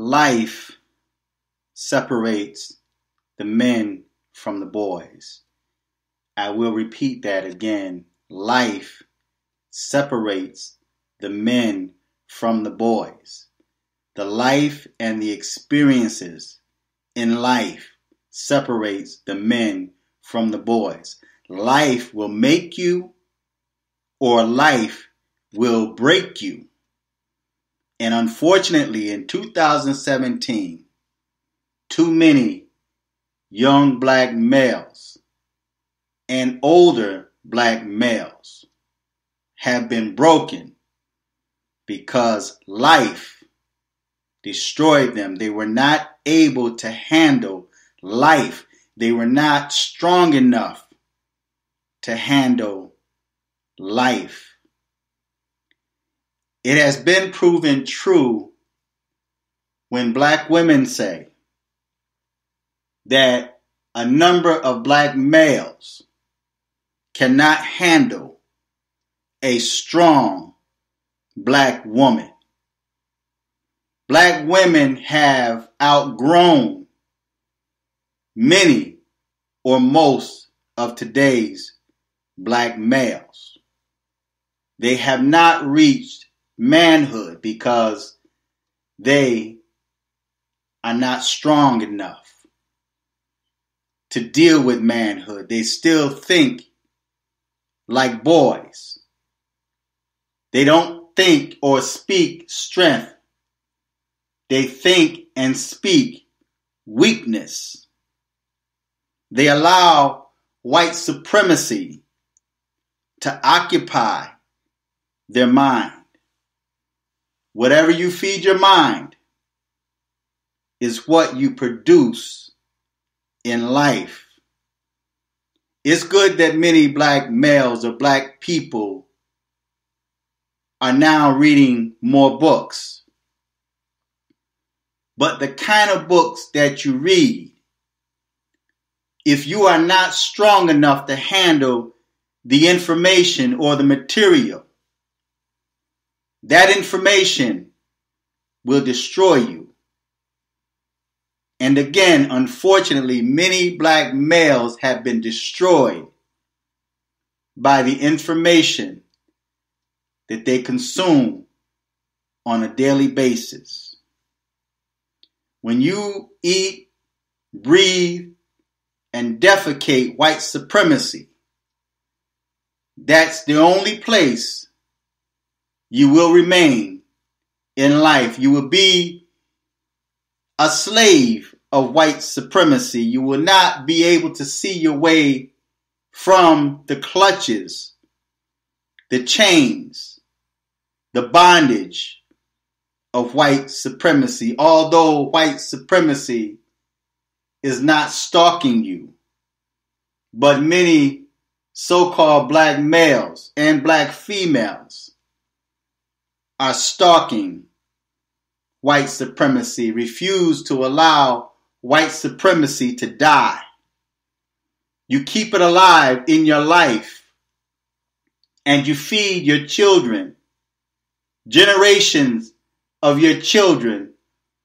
Life separates the men from the boys. I will repeat that again. Life separates the men from the boys. The life and the experiences in life separates the men from the boys. Life will make you or life will break you. And unfortunately, in 2017, too many young black males and older black males have been broken because life destroyed them. They were not able to handle life. They were not strong enough to handle life. It has been proven true when black women say that a number of black males cannot handle a strong black woman. Black women have outgrown many or most of today's black males. They have not reached manhood because they are not strong enough to deal with manhood. They still think like boys. They don't think or speak strength. They think and speak weakness. They allow white supremacy to occupy their mind. Whatever you feed your mind is what you produce in life. It's good that many black males or black people are now reading more books. But the kind of books that you read, if you are not strong enough to handle the information or the material, that information will destroy you. And again, unfortunately, many black males have been destroyed by the information that they consume on a daily basis. When you eat, breathe, and defecate white supremacy, that's the only place you will remain in life. You will be a slave of white supremacy. You will not be able to see your way from the clutches, the chains, the bondage of white supremacy. Although white supremacy is not stalking you, but many so-called black males and black females are stalking white supremacy, refuse to allow white supremacy to die. You keep it alive in your life and you feed your children, generations of your children,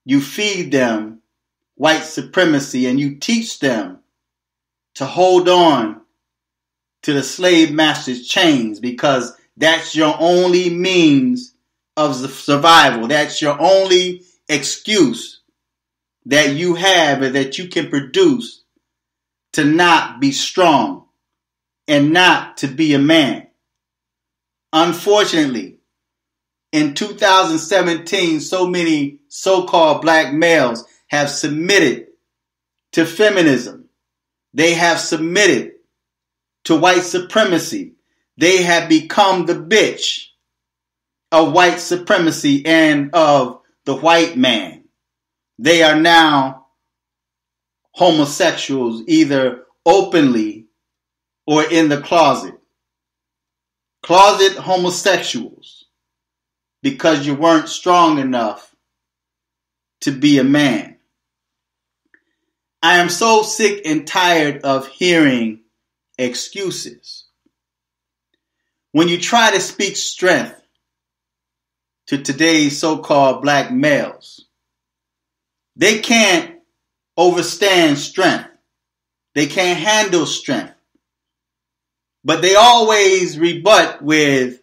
you feed them white supremacy and you teach them to hold on to the slave master's chains because that's your only means of survival. That's your only excuse that you have and that you can produce to not be strong and not to be a man. Unfortunately, in 2017, so many so-called black males have submitted to feminism. They have submitted to white supremacy. They have become the bitch of white supremacy and of the white man. They are now homosexuals, either openly or in the closet. Closet homosexuals, because you weren't strong enough to be a man. I am so sick and tired of hearing excuses. When you try to speak strength to today's so-called black males, They can't overstand strength. They can't handle strength. But they always rebut with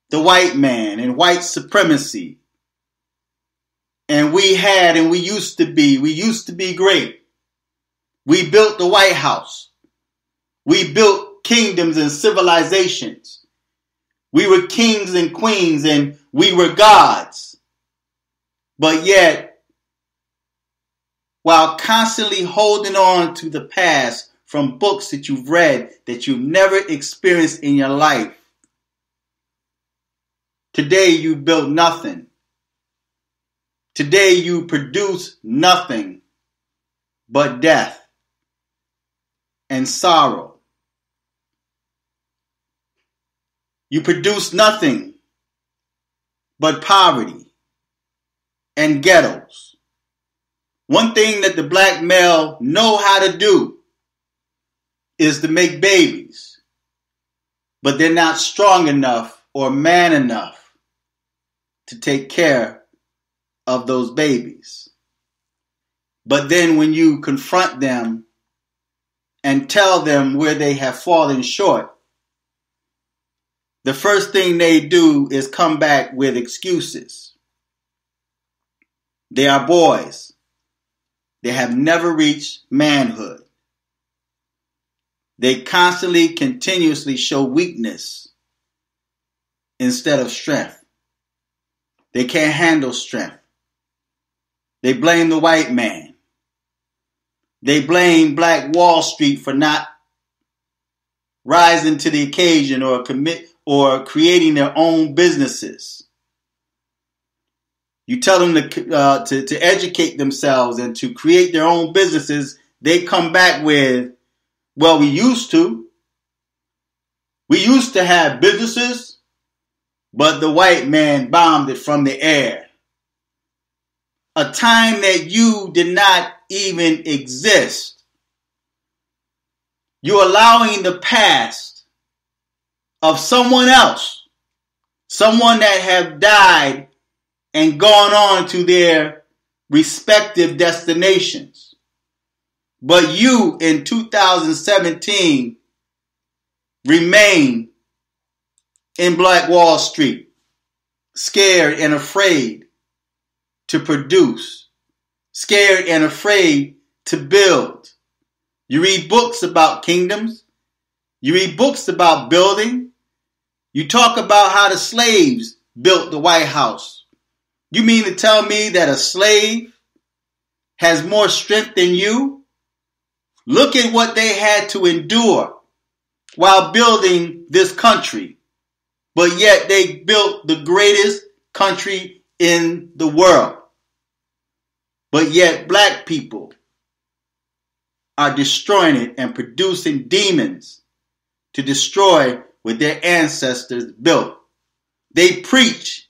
the white man and white supremacy. And we used to be great. We built the White House. We built kingdoms and civilizations. We were kings and queens and we were gods. But yet, while constantly holding on to the past from books that you've read that you've never experienced in your life, today you built nothing. Today you produce nothing but death and sorrow. You produce nothing but poverty and ghettos. One thing that the black male know how to do is to make babies, but they're not strong enough or man enough to take care of those babies. But then when you confront them and tell them where they have fallen short, the first thing they do is come back with excuses. They are boys. They have never reached manhood. They constantly, continuously show weakness instead of strength. They can't handle strength. They blame the white man. They blame Black Wall Street for not rising to the occasion or creating their own businesses. You tell them to educate themselves and to create their own businesses. They come back with, well, we used to. We used to have businesses, but the white man bombed it from the air. A time that you did not even exist. You're allowing the past of someone else, someone that have died and gone on to their respective destinations. But you in 2017 remain in Black Wall Street, scared and afraid to produce, scared and afraid to build. You read books about kingdoms. You read books about building. You talk about how the slaves built the White House. You mean to tell me that a slave has more strength than you? Look at what they had to endure while building this country. But yet they built the greatest country in the world. But yet black people are destroying it and producing demons to destroy what their ancestors built. They preach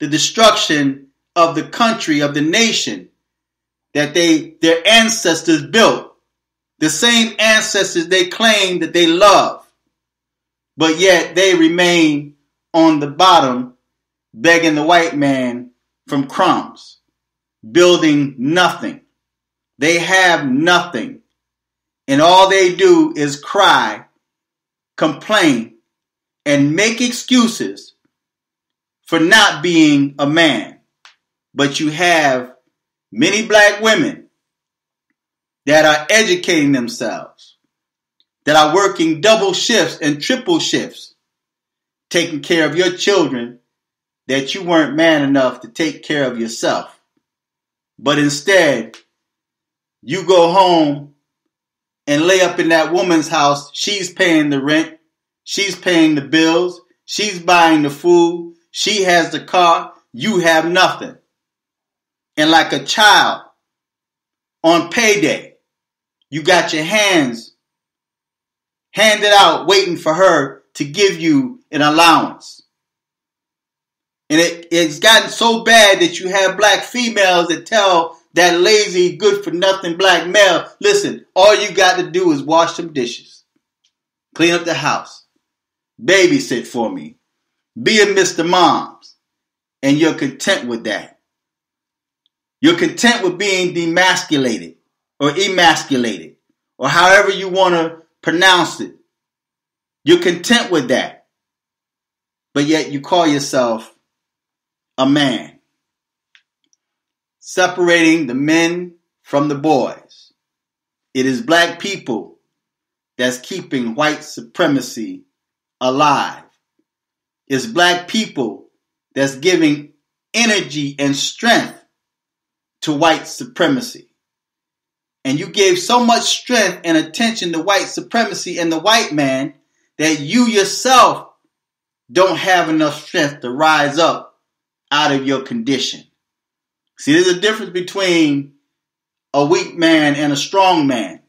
the destruction of the country, of the nation that their ancestors built. The same ancestors they claim that they love. But yet they remain on the bottom, begging the white man from crumbs, building nothing. They have nothing. And all they do is cry, complain, and make excuses for not being a man. But you have many black women that are educating themselves, that are working double shifts and triple shifts, taking care of your children that you weren't man enough to take care of yourself. But instead, you go home and lay up in that woman's house. She's paying the rent. She's paying the bills. She's buying the food. She has the car. You have nothing. And like a child on payday, you got your hands handed out waiting for her to give you an allowance. And it's gotten so bad that you have black females that tell that lazy, good-for-nothing black male, listen, all you got to do is wash some dishes, clean up the house, babysit for me, be a Mr. Moms, and you're content with that. You're content with being demasculated or emasculated or however you want to pronounce it. You're content with that. But yet you call yourself a man. Separating the men from the boys. It is black people that's keeping white supremacy alive. It's black people that's giving energy and strength to white supremacy. And you gave so much strength and attention to white supremacy and the white man that you yourself don't have enough strength to rise up out of your condition. See, there's a difference between a weak man and a strong man.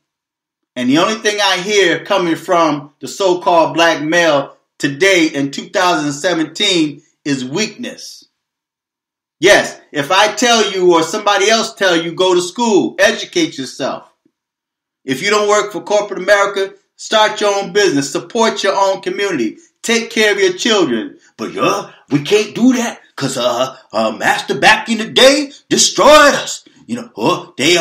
And the only thing I hear coming from the so-called black male today in 2017 is weakness. Yes, if I tell you or somebody else tell you, go to school, educate yourself. If you don't work for corporate America, start your own business, support your own community, take care of your children. But we can't do that because master back in the day destroyed us. They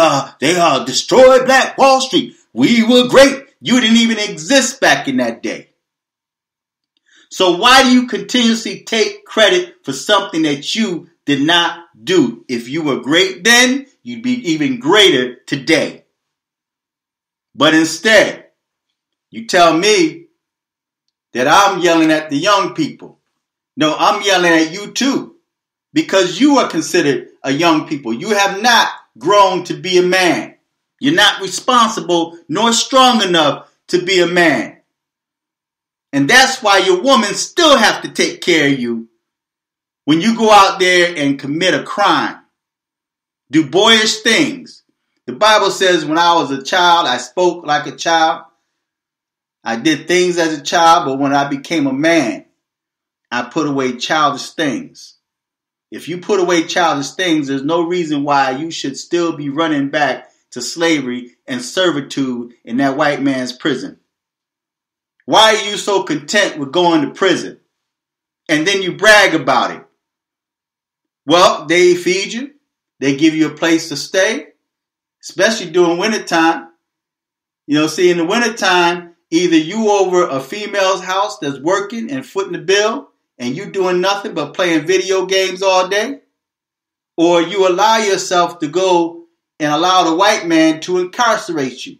destroyed Black Wall Street. We were great. You didn't even exist back in that day. So why do you continuously take credit for something that you did not do? If you were great then, you'd be even greater today. But instead, you tell me that I'm yelling at the young people. No, I'm yelling at you too, because you are considered a young people. You have not grown to be a man. You're not responsible nor strong enough to be a man. And that's why your woman still have to take care of you when you go out there and commit a crime. Do boyish things. The Bible says when I was a child, I spoke like a child. I did things as a child, but when I became a man, I put away childish things. If you put away childish things, there's no reason why you should still be running back to slavery and servitude in that white man's prison. Why are you so content with going to prison? And then you brag about it. Well, they feed you. They give you a place to stay, especially during wintertime. In the wintertime, either you over a female's house that's working and footing the bill and you doing nothing but playing video games all day, or you allow yourself to go and allow the white man to incarcerate you.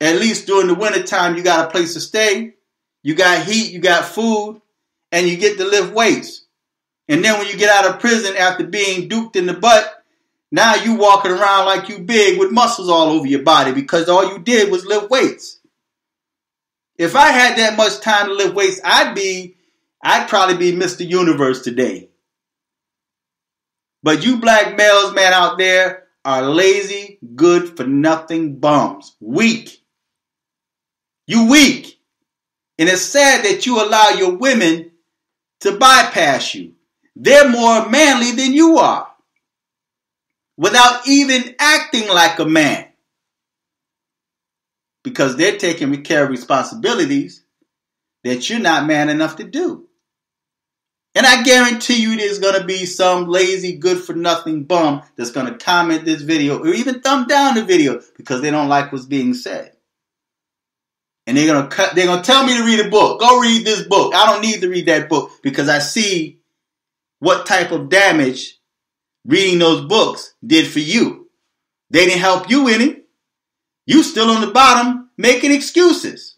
At least during the wintertime, you got a place to stay, you got heat, you got food, and you get to lift weights. And then when you get out of prison after being duped in the butt, now you walking around like you big with muscles all over your body because all you did was lift weights. If I had that much time to lift weights, I'd probably be Mr. Universe today. But you black males, man, out there are lazy, good for nothing bums. Weak. You weak. And it's sad that you allow your women to bypass you. They're more manly than you are, without even acting like a man, because they're taking care of responsibilities that you're not man enough to do. And I guarantee you there's going to be some lazy, good-for-nothing bum that's going to comment this video or even thumb down the video because they don't like what's being said. And they're going to tell me to read a book. Go read this book. I don't need to read that book because I see what type of damage reading those books did for you. They didn't help you any. You still on the bottom making excuses.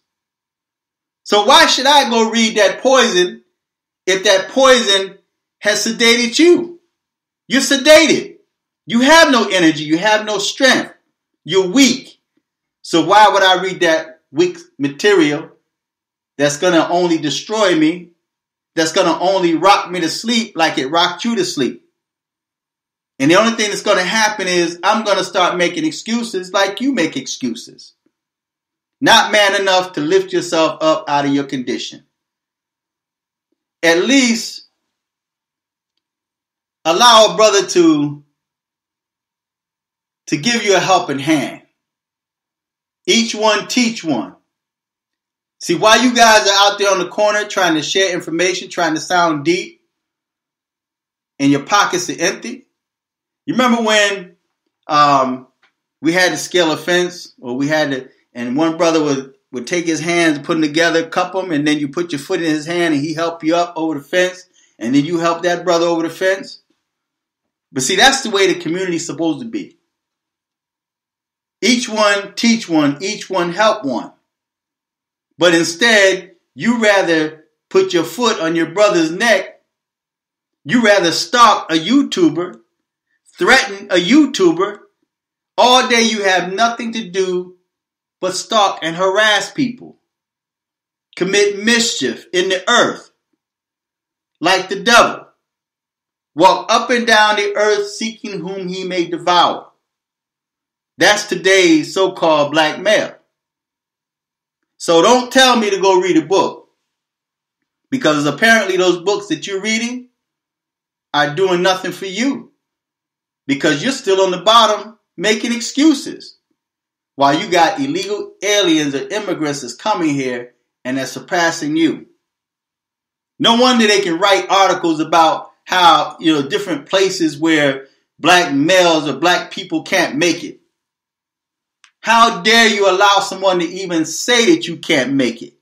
So why should I go read that poison if that poison has sedated you? You're sedated. You have no energy. You have no strength. You're weak. So why would I read that weak material that's going to only destroy me, that's going to only rock me to sleep like it rocked you to sleep? And the only thing that's going to happen is I'm going to start making excuses like you make excuses. Not man enough to lift yourself up out of your condition. At least allow a brother to give you a helping hand. Each one teach one. See, while you guys are out there on the corner trying to share information, trying to sound deep, and your pockets are empty, You remember when we had to scale a fence, or we had to, and one brother would take his hands and put them together, cup them, and then you put your foot in his hand and he help you up over the fence, and then you help that brother over the fence. But see, that's the way the community is supposed to be. Each one teach one, each one help one. But instead, you rather put your foot on your brother's neck. You rather stalk a YouTuber, threaten a YouTuber. All day you have nothing to do but stalk and harass people. Commit mischief in the earth like the devil. Walk up and down the earth seeking whom he may devour. That's today's so-called black male. So don't tell me to go read a book, because apparently those books that you're reading are doing nothing for you, because you're still on the bottom making excuses while you got illegal aliens or immigrants that's coming here and that's surpassing you. No wonder they can write articles about how, different places where black males or black people can't make it. How dare you allow someone to even say that you can't make it?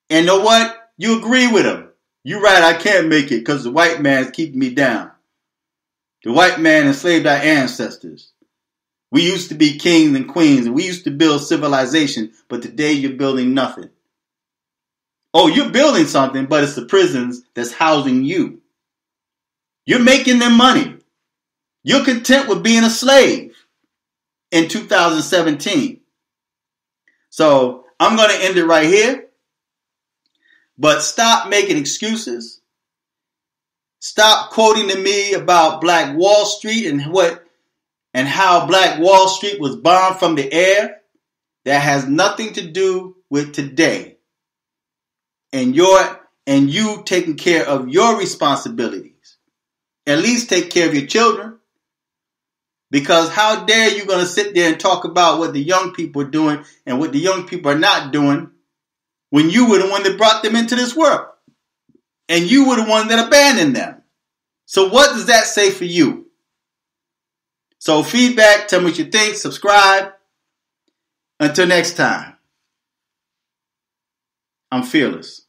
And know what? You agree with them. You're right, I can't make it because the white man's keeping me down. The white man enslaved our ancestors. We used to be kings and queens, and we used to build civilization, but today you're building nothing. Oh, you're building something, but it's the prisons that's housing you. You're making them money. You're content with being a slave in 2017. So I'm going to end it right here. But stop making excuses. Stop quoting to me about Black Wall Street and how Black Wall Street was bombed from the air. That has nothing to do with today. And you taking care of your responsibilities. At least take care of your children. Because how dare you going to sit there and talk about what the young people are doing and what the young people are not doing when you were the one that brought them into this world. And you were the one that abandoned them. So what does that say for you? So feedback, tell me what you think, subscribe. Until next time, I'm fearless.